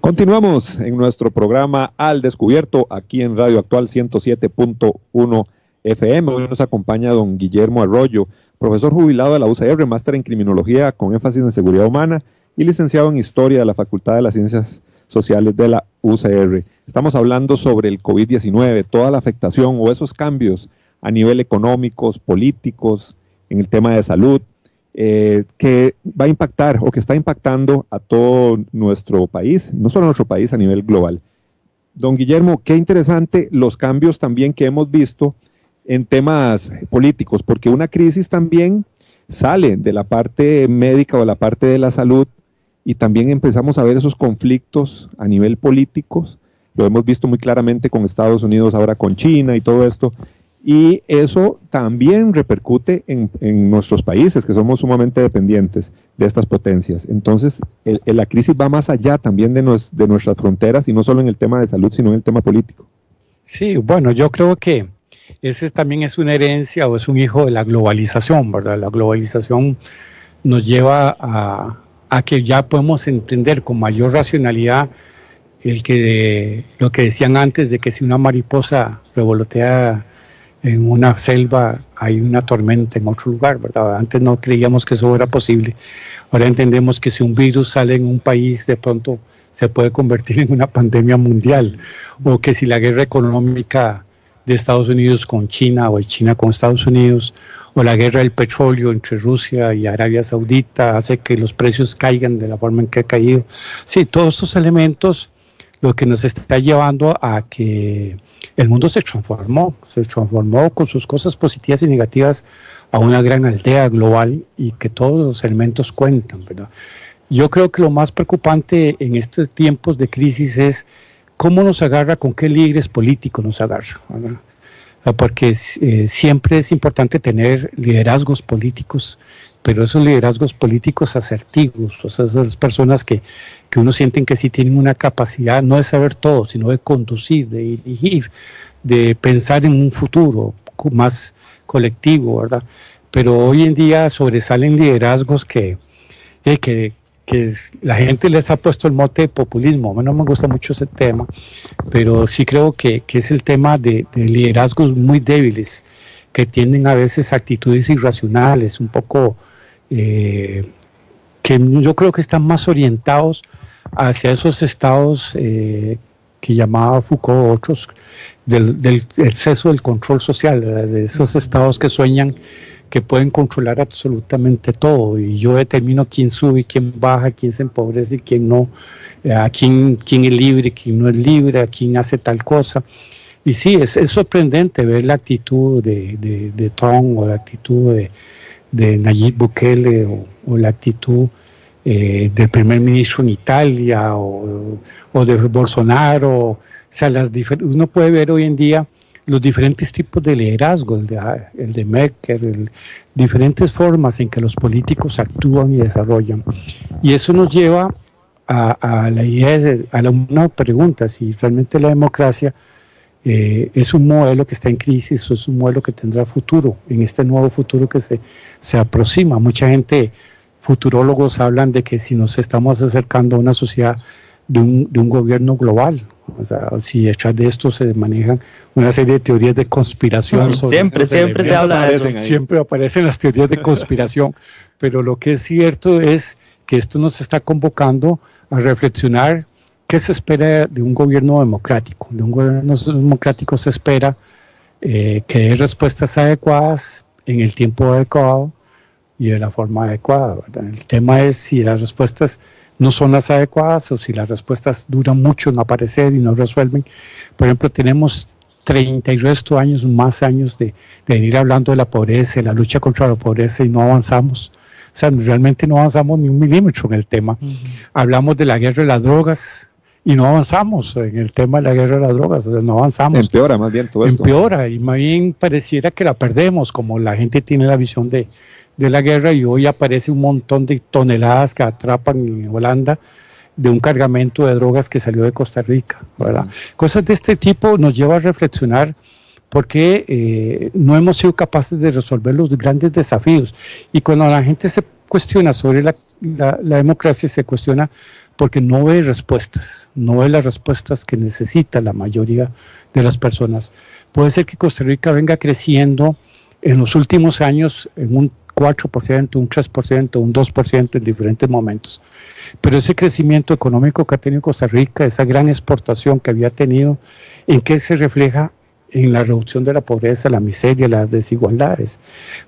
[SPEAKER 2] Continuamos en nuestro programa Al Descubierto, aquí en Radio Actual 107.1 FM. Hoy nos acompaña don Guillermo Arroyo, profesor jubilado de la UCR, máster en Criminología con énfasis en Seguridad Humana y licenciado en Historia de la Facultad de las Ciencias Sociales de la UCR. Estamos hablando sobre el COVID-19, toda la afectación o esos cambios a nivel económicos, políticos, en el tema de salud, que va a impactar o que está impactando a todo nuestro país, no solo a nuestro país, a nivel global. Don Guillermo, qué interesante los cambios también que hemos visto en temas políticos, porque una crisis también sale de la parte médica o de la parte de la salud y también empezamos a ver esos conflictos a nivel políticos. Lo hemos visto muy claramente con Estados Unidos, ahora con China y todo esto. Y eso también repercute en nuestros países, que somos sumamente dependientes de estas potencias. Entonces, la crisis va más allá también de nuestras fronteras, y no solo en el tema de salud, sino en el tema político.
[SPEAKER 3] Sí, bueno, yo creo que ese también es una herencia o es un hijo de la globalización, ¿verdad? La globalización nos lleva a que ya podemos entender con mayor racionalidad lo que decían antes de que si una mariposa revolotea en una selva hay una tormenta en otro lugar, ¿verdad? Antes no creíamos que eso era posible. Ahora entendemos que si un virus sale en un país, de pronto se puede convertir en una pandemia mundial, o que si la guerra económica de Estados Unidos con China o de China con Estados Unidos, o la guerra del petróleo entre Rusia y Arabia Saudita hace que los precios caigan de la forma en que ha caído. Sí, todos estos elementos lo que nos está llevando a que el mundo se transformó con sus cosas positivas y negativas a una gran aldea global, y que todos los elementos cuentan, ¿verdad? Yo creo que lo más preocupante en estos tiempos de crisis es cómo nos agarra, con qué líderes políticos nos agarra, ¿verdad? Porque siempre es importante tener liderazgos políticos, pero esos liderazgos políticos asertivos, o sea, esas personas que uno sienten que sí tienen una capacidad no de saber todo, sino de conducir, de dirigir, de pensar en un futuro más colectivo, ¿verdad? Pero hoy en día sobresalen liderazgos que la gente les ha puesto el mote de populismo. A mí no me gusta mucho ese tema, pero sí creo que es el tema de liderazgos muy débiles, que tienen a veces actitudes irracionales, un poco que yo creo que están más orientados hacia esos estados que llamaba Foucault, otros, del exceso del control social, de esos estados que sueñan que pueden controlar absolutamente todo, y yo determino quién sube, quién baja, quién se empobrece y quién no, a quién es libre, quién no es libre, a quién hace tal cosa. Y sí, es sorprendente ver la actitud de Trump, o la actitud de Nayib Bukele, o la actitud del primer ministro en Italia, o de Bolsonaro. O sea, uno puede ver hoy en día los diferentes tipos de liderazgo, el de Merkel, diferentes formas en que los políticos actúan y desarrollan. Y eso nos lleva a la idea una pregunta: si realmente la democracia es un modelo que está en crisis, o es un modelo que tendrá futuro, en este nuevo futuro que se aproxima. Mucha gente, futurólogos, hablan de que si nos estamos acercando a una sociedad de un gobierno global, O sea, si detrás de esto se manejan una serie de teorías de conspiración.
[SPEAKER 1] Siempre se habla de eso.
[SPEAKER 3] Siempre aparecen las teorías de conspiración, pero lo que es cierto es que esto nos está convocando a reflexionar qué se espera de un gobierno democrático. De un gobierno democrático se espera que dé respuestas adecuadas en el tiempo adecuado y de la forma adecuada, ¿verdad? El tema es si las respuestas no son las adecuadas o si las respuestas duran mucho en aparecer y no resuelven. Por ejemplo, tenemos 30 y resto años, más años de venir hablando de la pobreza, de la lucha contra la pobreza y no avanzamos. O sea, realmente no avanzamos ni un milímetro en el tema. Hablamos de la guerra de las drogas y no avanzamos en el tema de la guerra de las drogas, o sea, no avanzamos.
[SPEAKER 2] Empeora más bien todo esto.
[SPEAKER 3] Empeora, y más bien pareciera que la perdemos, como la gente tiene la visión de la guerra, y hoy aparece un montón de toneladas que atrapan en Holanda de un cargamento de drogas que salió de Costa Rica, ¿verdad? Cosas de este tipo nos lleva a reflexionar por qué no hemos sido capaces de resolver los grandes desafíos. Y cuando la gente se cuestiona sobre la democracia, se cuestiona porque no ve respuestas, no ve las respuestas que necesita la mayoría de las personas. Puede ser que Costa Rica venga creciendo en los últimos años en un 4%, un 3%, un 2% en diferentes momentos. Pero ese crecimiento económico que ha tenido Costa Rica, esa gran exportación que había tenido, ¿en qué se refleja? En la reducción de la pobreza, la miseria, las desigualdades.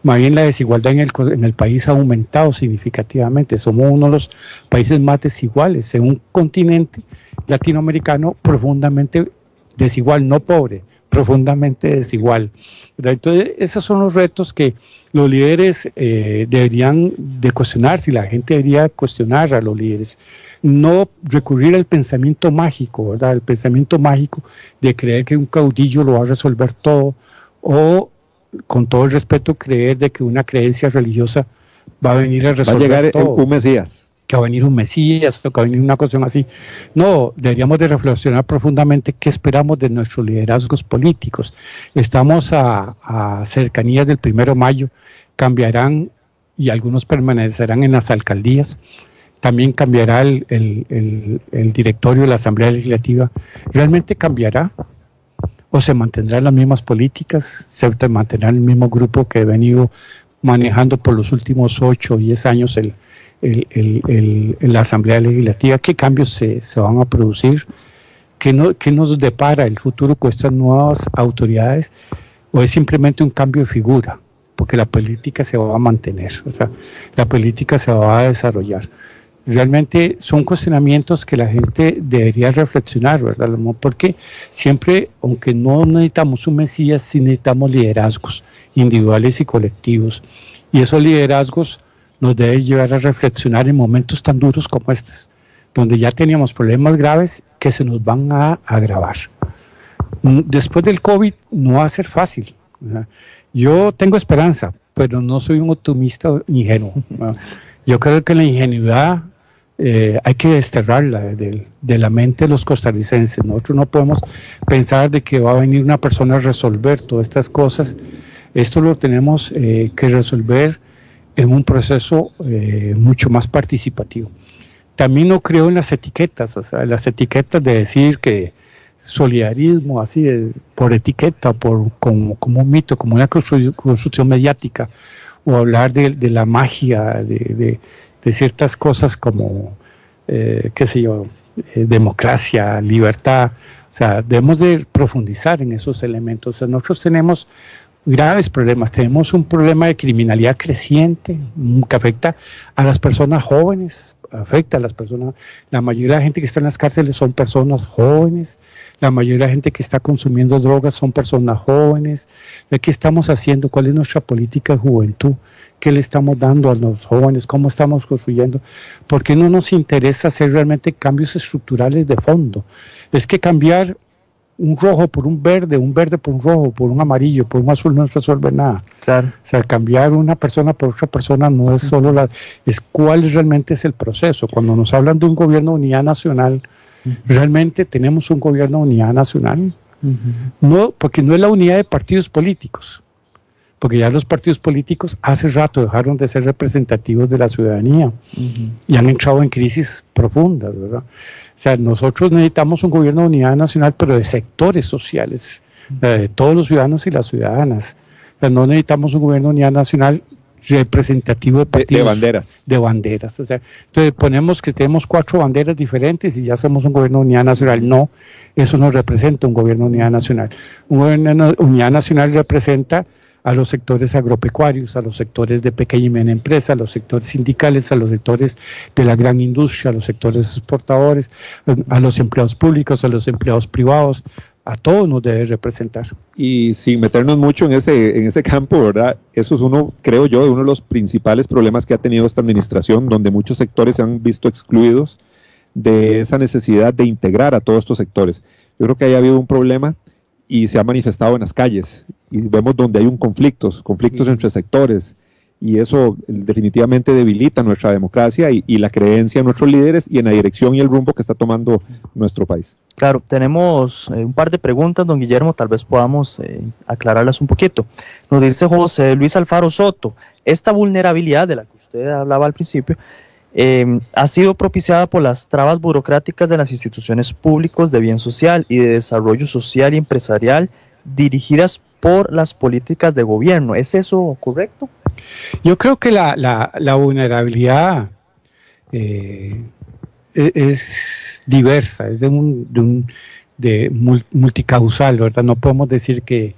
[SPEAKER 3] Más bien la desigualdad en el país ha aumentado significativamente. Somos uno de los países más desiguales en un continente latinoamericano profundamente desigual, no pobre, profundamente desigual. Entonces, esos son los retos que los líderes deberían de cuestionar, si la gente debería cuestionar a los líderes. No recurrir al pensamiento mágico, ¿verdad? El pensamiento mágico de creer que un caudillo lo va a resolver todo, o, con todo el respeto, creer de que una creencia religiosa va a venir a resolver todo.
[SPEAKER 2] Va a llegar un Mesías.
[SPEAKER 3] Que va a venir un Mesías, o que va a venir una cuestión así. No, deberíamos de reflexionar profundamente qué esperamos de nuestros liderazgos políticos. Estamos a cercanías del 1 de mayo, cambiarán y algunos permanecerán en las alcaldías. También cambiará el directorio de la Asamblea Legislativa. ¿Realmente cambiará? ¿O se mantendrán las mismas políticas? ¿Se mantendrá el mismo grupo que ha venido manejando por los últimos 8 o 10 años la Asamblea Legislativa? ¿Qué cambios se van a producir? ¿Qué nos depara el futuro con estas nuevas autoridades? ¿O es simplemente un cambio de figura? Porque la política se va a mantener, o sea, la política se va a desarrollar. Realmente son cuestionamientos que la gente debería reflexionar, ¿verdad? Porque siempre, aunque no necesitamos un Mesías, sí necesitamos liderazgos individuales y colectivos. Y esos liderazgos nos deben llevar a reflexionar en momentos tan duros como estos, donde ya teníamos problemas graves que se nos van a agravar. Después del COVID no va a ser fácil, ¿verdad? Yo tengo esperanza, pero no soy un optimista ingenuo, ¿verdad? Yo creo que la ingenuidad hay que desterrarla de la mente de los costarricenses. Nosotros no podemos pensar de que va a venir una persona a resolver todas estas cosas. Esto lo tenemos que resolver en un proceso mucho más participativo. También no creo en las etiquetas, o sea, las etiquetas de decir que solidarismo, así, por etiqueta, como un mito, como una construcción mediática, o hablar de la magia, de ciertas cosas como, qué sé yo, democracia, libertad. O sea, debemos de profundizar en esos elementos. O sea, nosotros tenemos graves problemas. Tenemos un problema de criminalidad creciente que afecta a las personas jóvenes, afecta a las personas. La mayoría de la gente que está en las cárceles son personas jóvenes. La mayoría de la gente que está consumiendo drogas son personas jóvenes. ¿De qué estamos haciendo? ¿Cuál es nuestra política de juventud? ¿Qué le estamos dando a los jóvenes? ¿Cómo estamos construyendo? ¿Por qué no nos interesa hacer realmente cambios estructurales de fondo? Es que cambiar un rojo por un verde por un rojo, por un amarillo, por un azul no resuelve nada.
[SPEAKER 1] Claro.
[SPEAKER 3] O sea, cambiar una persona por otra persona no es solo es cuál realmente es el proceso. Cuando nos hablan de un gobierno de unidad nacional, ¿realmente tenemos un gobierno de unidad nacional? No, porque no es la unidad de partidos políticos, porque ya los partidos políticos hace rato dejaron de ser representativos de la ciudadanía y han entrado en crisis profundas, ¿verdad? sea, nosotros necesitamos un gobierno de unidad nacional, pero de sectores sociales, de todos los ciudadanos y las ciudadanas. O sea, no necesitamos un gobierno de unidad nacional representativo de partidos, de banderas. O sea, entonces ponemos que tenemos 4 banderas diferentes y ya somos un gobierno de unidad nacional. No, eso no representa un gobierno de unidad nacional. Un gobierno de unidad nacional representa a los sectores agropecuarios, a los sectores de pequeña y mediana empresa, a los sectores sindicales, a los sectores de la gran industria, a los sectores exportadores, a los empleados públicos, a los empleados privados. A todos nos debe representar.
[SPEAKER 2] Y sin meternos mucho en ese campo, ¿verdad? Eso es creo yo, de uno de los principales problemas que ha tenido esta administración, donde muchos sectores se han visto excluidos de esa necesidad de integrar a todos estos sectores. Yo creo que haya habido un problema y se ha manifestado en las calles, y vemos donde hay conflictos entre sectores, y eso definitivamente debilita nuestra democracia y la creencia en nuestros líderes y en la dirección y el rumbo que está tomando nuestro país.
[SPEAKER 1] Claro, tenemos un par de preguntas, don Guillermo, tal vez podamos aclararlas un poquito. Nos dice José Luis Alfaro Soto, esta vulnerabilidad de la que usted hablaba al principio, ha sido propiciada por las trabas burocráticas de las instituciones públicas de bien social y de desarrollo social y empresarial dirigidas por las políticas de gobierno. ¿Es eso correcto?
[SPEAKER 3] Yo creo que la vulnerabilidad es diversa, es de multicausal, ¿verdad? No podemos decir que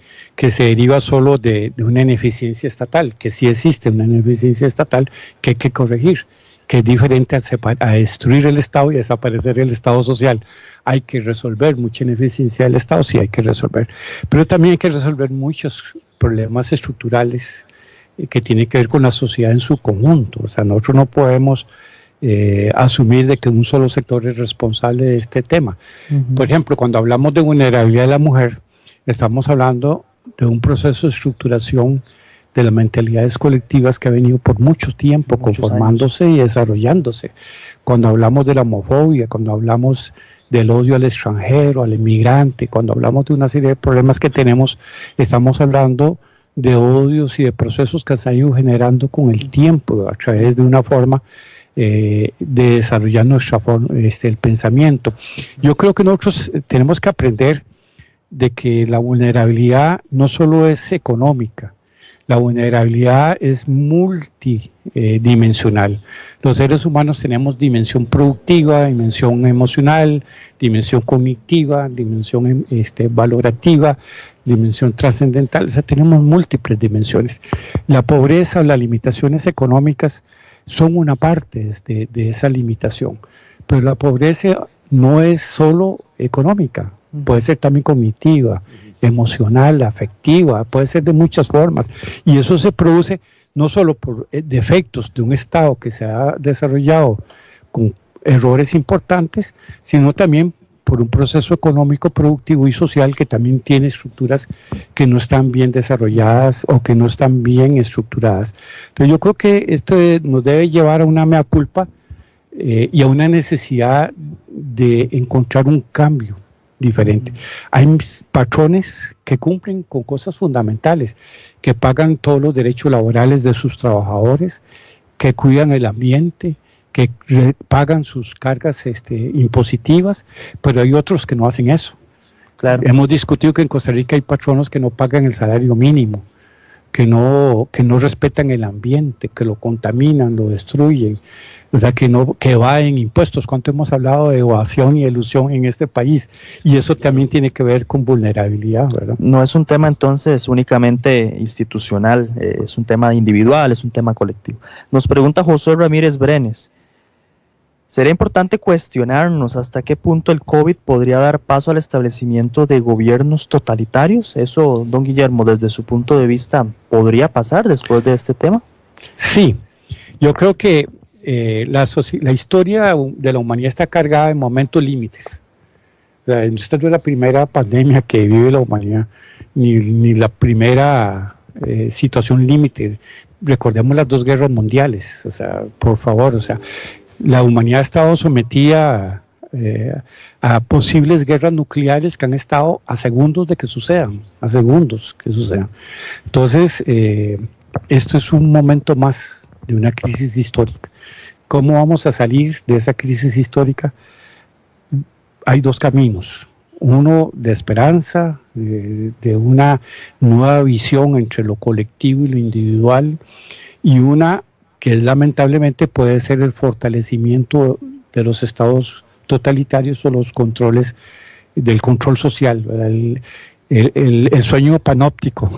[SPEAKER 3] se deriva solo de una ineficiencia estatal, que sí existe una ineficiencia estatal que hay que corregir, que es diferente a destruir el Estado y a desaparecer el Estado social. Hay que resolver mucha ineficiencia del Estado, sí hay que resolver, pero también hay que resolver muchos problemas estructurales que tienen que ver con la sociedad en su conjunto. O sea, nosotros no podemos asumir de que un solo sector es responsable de este tema. Por ejemplo, cuando hablamos de vulnerabilidad de la mujer, estamos hablando de un proceso de estructuración de las mentalidades colectivas que ha venido por mucho tiempo conformándose y desarrollándose. Cuando hablamos de la homofobia, cuando hablamos del odio al extranjero, al inmigrante, cuando hablamos de una serie de problemas que tenemos, estamos hablando de odios y de procesos que se han ido generando con el tiempo a través de una forma de desarrollar el pensamiento. Yo creo que nosotros tenemos que aprender de que la vulnerabilidad no solo es económica, la vulnerabilidad es multidimensional. Los seres humanos tenemos dimensión productiva, dimensión emocional, dimensión cognitiva, dimensión valorativa, dimensión trascendental. O sea, tenemos múltiples dimensiones. La pobreza o las limitaciones económicas son una parte de esa limitación, pero la pobreza no es solo económica, puede ser también cognitiva, emocional, afectiva, puede ser de muchas formas, y eso se produce no solo por defectos de un Estado que se ha desarrollado con errores importantes, sino también por un proceso económico, productivo y social que también tiene estructuras que no están bien desarrolladas o que no están bien estructuradas. Entonces yo creo que esto nos debe llevar a una mea culpa y a una necesidad de encontrar un cambio diferente. Hay patrones que cumplen con cosas fundamentales, que pagan todos los derechos laborales de sus trabajadores, que cuidan el ambiente, que pagan sus cargas impositivas, pero hay otros que no hacen eso. Claro. Hemos discutido que en Costa Rica hay patronos que no pagan el salario mínimo, que no respetan el ambiente, que lo contaminan, lo destruyen, o sea, que evaden impuestos. ¿Cuánto hemos hablado de evasión y elusión en este país? Y eso también tiene que ver con vulnerabilidad, ¿verdad?
[SPEAKER 1] No es un tema entonces únicamente institucional, es un tema individual, es un tema colectivo. Nos pregunta José Ramírez Brenes, ¿sería importante cuestionarnos hasta qué punto el COVID podría dar paso al establecimiento de gobiernos totalitarios? Eso, don Guillermo, desde su punto de vista, ¿podría pasar después de este tema?
[SPEAKER 3] Sí, yo creo que la historia de la humanidad está cargada de momentos límites. O sea, esta no es la primera pandemia que vive la humanidad, ni la primera situación límite. Recordemos las 2 guerras mundiales, o sea, por favor, o sea, la humanidad ha estado sometida a posibles guerras nucleares que han estado a segundos de que sucedan, Entonces, esto es un momento más de una crisis histórica. ¿Cómo vamos a salir de esa crisis histórica? hay dos caminos. Uno de esperanza, de una nueva visión entre lo colectivo y lo individual, y una que lamentablemente puede ser el fortalecimiento de los estados totalitarios o los controles del control social, el sueño panóptico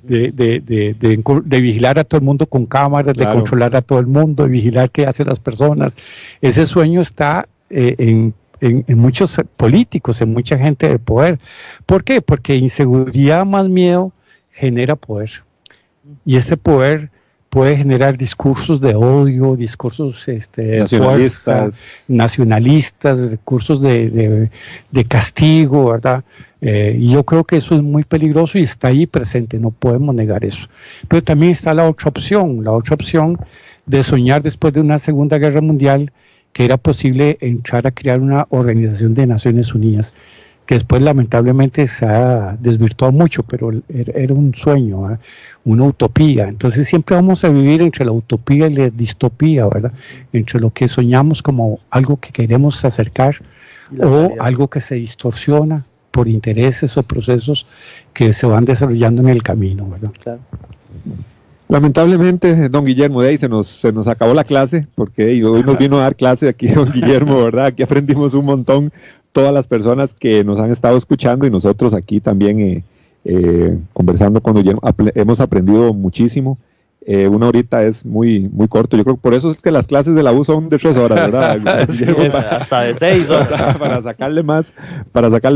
[SPEAKER 3] de vigilar a todo el mundo con cámaras, claro, de controlar a todo el mundo, de vigilar qué hacen las personas. Ese sueño está en muchos políticos, en mucha gente de poder. ¿Por qué? Porque inseguridad más miedo genera poder. Y ese poder puede generar discursos de odio, discursos de fuerza, nacionalistas, discursos de castigo, ¿verdad? Y yo creo que eso es muy peligroso y está ahí presente, no podemos negar eso. Pero también está la otra opción de soñar después de una Segunda Guerra Mundial que era posible entrar a crear una organización de Naciones Unidas, que después lamentablemente se ha desvirtuado mucho, pero era un sueño, ¿eh? Una utopía. Entonces siempre vamos a vivir entre la utopía y la distopía, ¿verdad? Entre lo que soñamos como algo que queremos acercar o algo que se distorsiona por intereses o procesos que se van desarrollando en el camino, ¿verdad?
[SPEAKER 1] Claro.
[SPEAKER 2] Lamentablemente, don Guillermo, de ahí se nos acabó la clase, porque hoy nos vino a dar clase aquí don Guillermo, ¿verdad? Aquí aprendimos un montón, todas las personas que nos han estado escuchando y nosotros aquí también conversando con don Guillermo, hemos aprendido muchísimo. Una horita es muy corto, yo creo que por eso es que las clases de la U son de 3 horas, ¿verdad?
[SPEAKER 1] Sí, hasta de 6 horas.
[SPEAKER 2] Para sacarle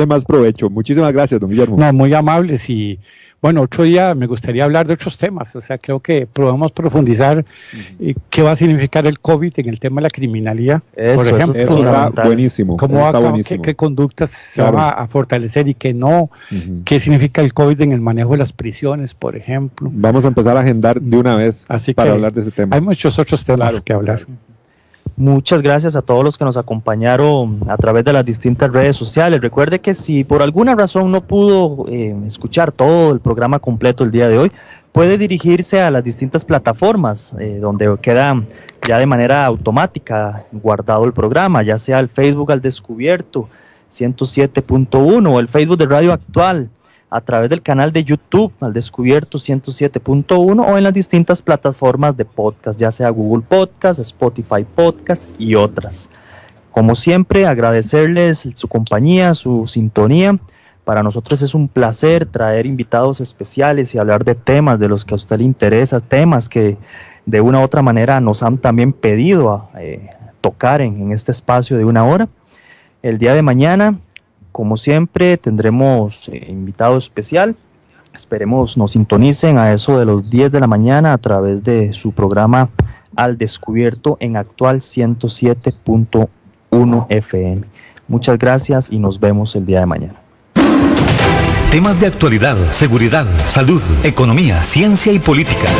[SPEAKER 2] más provecho. Muchísimas gracias, don Guillermo.
[SPEAKER 3] No, muy amables. Y bueno, otro día me gustaría hablar de otros temas, o sea, creo que podemos profundizar qué va a significar el COVID en el tema de la criminalidad, por ejemplo.
[SPEAKER 2] Eso está buenísimo.
[SPEAKER 3] ¿Qué conductas se van a fortalecer y qué no? ¿Qué significa el COVID en el manejo de las prisiones, por ejemplo?
[SPEAKER 2] Vamos a empezar a agendar de una vez para hablar de ese tema.
[SPEAKER 3] Hay muchos otros temas que hablar.
[SPEAKER 1] Muchas gracias a todos los que nos acompañaron a través de las distintas redes sociales. Recuerde que si por alguna razón no pudo escuchar todo el programa completo el día de hoy, puede dirigirse a las distintas plataformas donde queda ya de manera automática guardado el programa, ya sea el Facebook Al Descubierto 107.1 o el Facebook de Radio Actual, a través del canal de YouTube Al Descubierto 107.1 o en las distintas plataformas de podcast, ya sea Google Podcast, Spotify Podcast y otras. Como siempre, agradecerles su compañía, su sintonía. Para nosotros es un placer traer invitados especiales y hablar de temas de los que a usted le interesa, temas que de una u otra manera nos han también pedido tocar en este espacio de 1 hora. El día de mañana, como siempre, tendremos invitado especial. Esperemos nos sintonicen a eso de los 10 de la mañana a través de su programa Al Descubierto en Actual 107.1 FM. Muchas gracias y nos vemos el día de mañana.
[SPEAKER 4] Temas de actualidad, seguridad, salud, economía, ciencia y política.